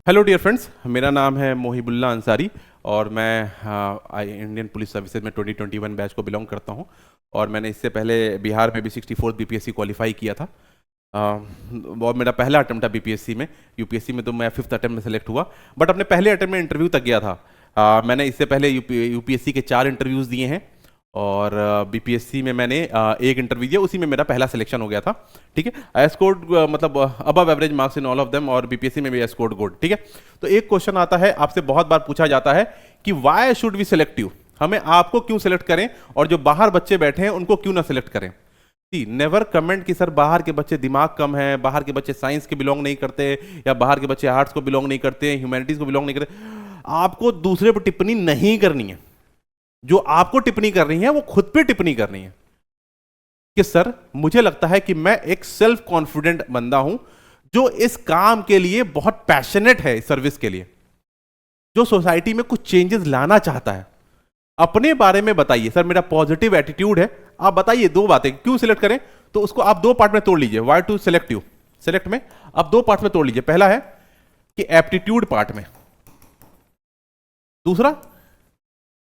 Hello dear friends, मेरा नाम है मोहिबुल्ला अंसारी और मैं इंडियन पुलिस सर्विसेज में 2021 बैच को बिलोंग करता हूं। और मैंने इससे पहले बिहार में भी 64th बीपीएससी क्वालिफाई किया था। और मेरा पहला अटेम्प्ट था बीपीएससी में। यूपीएससी में तो मैं 5th अटेम्प्ट में सेलेक्ट हुआ, बट अपने पहले अटेम्प्ट में इंटरव्यू तक गया था। मैंने इससे पहले यूपीएससी के 4 इंटरव्यूज़ दिए हैं और बीपीएससी में मैंने एक इंटरव्यू दिया, उसी में मेरा पहला सिलेक्शन हो गया था। ठीक है, आई स्कोर्ड मतलब above average marks in all of them, और बीपीएससी में भी आई स्कोर्ड गुड। ठीक है, तो एक क्वेश्चन आता है, आपसे बहुत बार पूछा जाता है कि why should we select you, हमें आपको क्यों सेलेक्ट करें और जो बाहर बच्चे बैठे हैं उनको क्यों ना सेलेक्ट करें। नेवर कमेंट कि सर बाहर के बच्चे दिमाग कम है, बाहर के बच्चे साइंस के बिलोंग नहीं करते, या बाहर के बच्चे आर्ट्स को बिलोंग नहीं करते, ह्यूमैनिटीज को बिलोंग नहीं करते। आपको दूसरे पर टिप्पणी नहीं करनी है। जो आपको टिप्पणी करनी है वो खुद पे टिप्पणी करनी है कि सर मुझे लगता है कि मैं एक सेल्फ कॉन्फिडेंट बंदा हूं जो इस काम के लिए बहुत पैशनेट है, इस सर्विस के लिए, जो सोसाइटी में कुछ चेंजेस लाना चाहता है। अपने बारे में बताइए, सर मेरा पॉजिटिव एटीट्यूड है। आप बताइए 2 बातें क्यों सिलेक्ट करें, तो उसको आप 2 पार्ट में तोड़ लीजिए। Why to select you, select में आप 2 पार्ट में तोड़ लीजिए। पहला है कि एप्टीट्यूड पार्ट में, दूसरा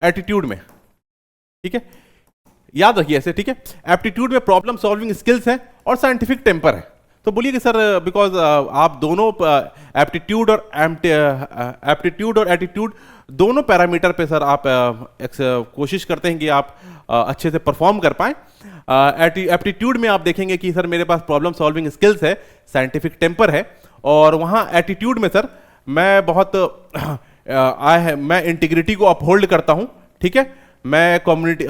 एटीट्यूड में। ठीक है, याद रखिए ऐसे। ठीक है, एप्टीट्यूड में प्रॉब्लम सॉल्विंग स्किल्स है और साइंटिफिक टेम्पर है। तो बोलिए कि सर बिकॉज आप दोनों एप्टीट्यूड और एटीट्यूड दोनों पैरामीटर पे सर आप कोशिश करते हैं कि आप अच्छे से परफॉर्म कर पाएं। एप्टीट्यूड में आप देखेंगे कि सर मेरे पास प्रॉब्लम सॉल्विंग स्किल्स है, साइंटिफिक टेम्पर है, और वहां एटीट्यूड में सर मैं बहुत मैं इंटीग्रिटी को अपहोल्ड करता हूं। ठीक है, मैं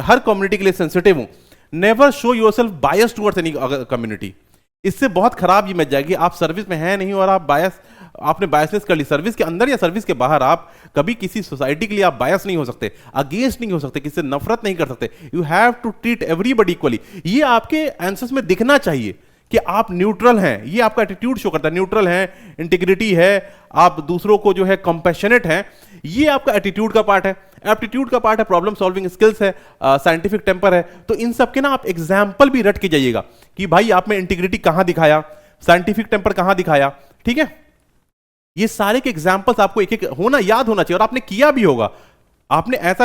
हर कम्युनिटी के लिए सेंसिटिव हूं। Never show yourself bias towards any community. इससे बहुत खराब इमेज जाएगी। आप सर्विस में हैं नहीं और आप आपने बायसनेस कर ली। सर्विस के अंदर या सर्विस के बाहर आप कभी किसी सोसाइटी के लिए आप बायस नहीं हो सकते, अगेंस्ट नहीं हो सकते, किसी से नफरत नहीं कर सकते। You have to treat everybody equally. ये आपके आंसर्स में दिखना चाहिए कि आप न्यूट्रल हैं। ये आपका एटीट्यूड शो करता है, न्यूट्रल है, इंटीग्रिटी है, आप दूसरों को जो है कंपैशनेट है। ये आपका एटीट्यूड का पार्ट है। एप्टीट्यूड का पार्ट है प्रॉब्लम सॉल्विंग स्किल्स है, साइंटिफिक टेम्पर है। तो इन सब के ना आप एग्जाम्पल भी रट के जाइएगा कि भाई आप में इंटीग्रिटी कहां दिखाया, साइंटिफिक टेम्पर कहां दिखाया। ठीक है, ये सारे के एग्जाम्पल्स आपको एक एक होना याद होना चाहिए, और आपने किया भी होगा। आपने ऐसा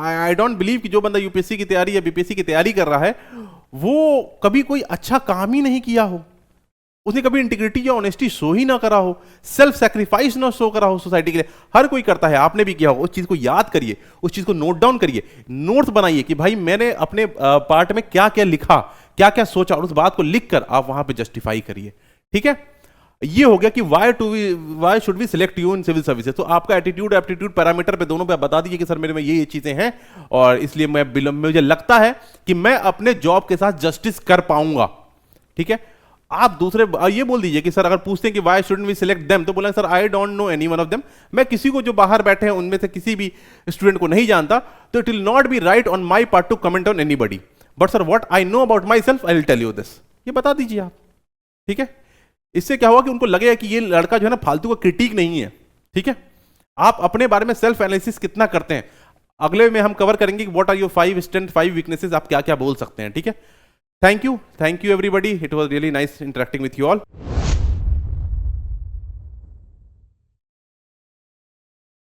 आई डोंट बिलीव कि जो बंदा यूपीएससी की तैयारी या बीपीएससी की तैयारी कर रहा है वो कभी कोई अच्छा काम ही नहीं किया हो, उसने कभी इंटीग्रिटी या ऑनेस्टी शो ही ना करा हो, सेल्फ सैक्रिफाइस ना शो करा हो सोसाइटी के लिए। हर कोई करता है, आपने भी किया हो। उस चीज को याद करिए, उस चीज को नोट डाउन करिए, नोट्स बनाइए कि भाई मैंने अपने पार्ट में क्या क्या लिखा, क्या क्या सोचा, और उस बात को लिखकर आप वहां पे जस्टिफाई करिए। ठीक है, ये हो गया कि why should we select you in civil services. तो आपका एटीट्यूड एप्टीट्यूड पैरामीटर पे दोनों पे बता दीजिए कि सर मेरे में ये चीजें हैं और इसलिए मुझे लगता है कि मैं अपने जॉब के साथ जस्टिस कर पाऊंगा। ठीक है, आप दूसरे ये बोल दीजिए कि सर अगर पूछते हैं कि why shouldn't we select them, तो बोला sir I don't know any one of them. मैं किसी को जो बाहर बैठे हैं उनमें से किसी भी स्टूडेंट को नहीं जानता, तो it will not be right on my part to comment on anybody, but sir what I know about myself I will tell you this. ये बता दीजिए आप। ठीक है, इससे क्या हुआ कि उनको लगेगा कि ये लड़का जो है ना फालतू का क्रिटिक नहीं है। ठीक है, आप अपने बारे में सेल्फ एनालिसिस कितना करते हैं, अगले में हम कवर करेंगे कि what are your 5 strength 5 weaknesses, आप क्या क्या बोल सकते हैं। ठीक है, thank you everybody, it was really nice interacting with you all.